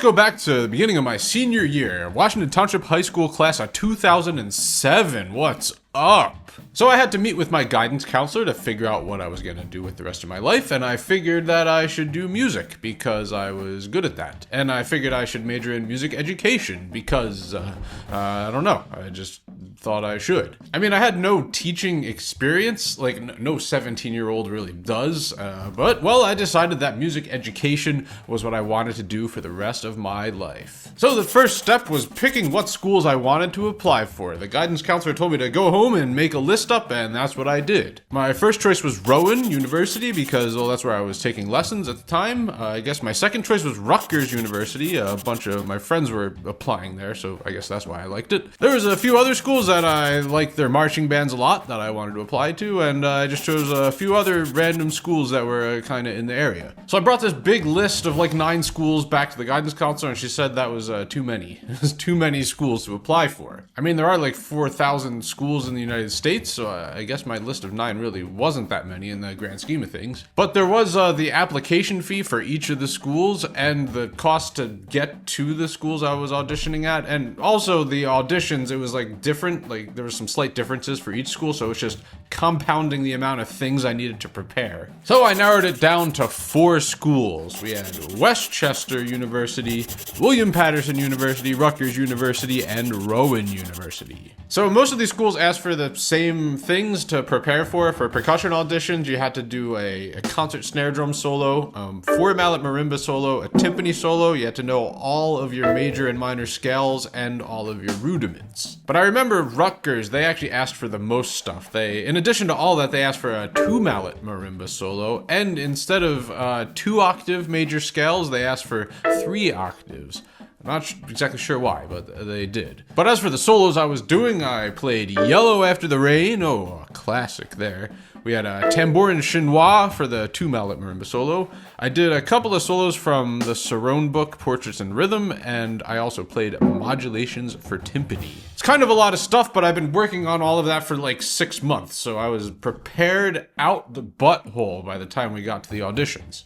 go back to the beginning of my senior year, Washington Township High School class of 2007. What's up? So I had to meet with my guidance counselor to figure out what I was going to do with the rest of my life, and I figured that I should do music because I was good at that. And I figured I should major in music education because, I don't know, I just thought I should. I mean, I had no teaching experience, like no 17-year-old really does, but, well, I decided that music education was what I wanted to do for the rest of my life. So the first step was picking what schools I wanted to apply for. The guidance counselor told me to go home and make a list up, and that's what I did. My first choice was Rowan University because, well, that's where I was taking lessons at the time. I guess my second choice was Rutgers University. A bunch of my friends were applying there, so I guess that's why I liked it. There was a few other schools that I liked their marching bands a lot that I wanted to apply to, and I just chose a few other random schools that were kind of in the area. So I brought this big list of like 9 schools back to the guidance counselor, and she said that was too many. It was too many schools to apply for. I mean, there are like 4,000 schools in the United States, so I guess my list of 9 really wasn't that many in the grand scheme of things. But there was the application fee for each of the schools and the cost to get to the schools I was auditioning at, and also the auditions, it was like different, like there were some slight differences for each school, so it was just compounding the amount of things I needed to prepare. So I narrowed it down to 4 schools. We had Westchester University, William Patterson University, Rutgers University, and Rowan University. So most of these schools asked for the same things to prepare for. For percussion auditions, you had to do a concert snare drum solo, 4-mallet marimba solo, a timpani solo. You had to know all of your major and minor scales and all of your rudiments. But I remember Rutgers, they actually asked for the most stuff. In addition to all that, they asked for a 2-mallet marimba solo, and instead of 2-octave major scales, they asked for 3 octaves. I'm not exactly sure why, but they did. But as for the solos I was doing, I played Yellow After the Rain, a classic there. We had a Tambourin Chinois for the 2-mallet marimba solo. I did a couple of solos from the Cerrone book, Portraits in Rhythm, and I also played modulations for timpani. It's kind of a lot of stuff, but I've been working on all of that for like 6 months, so I was prepared out the butthole by the time we got to the auditions.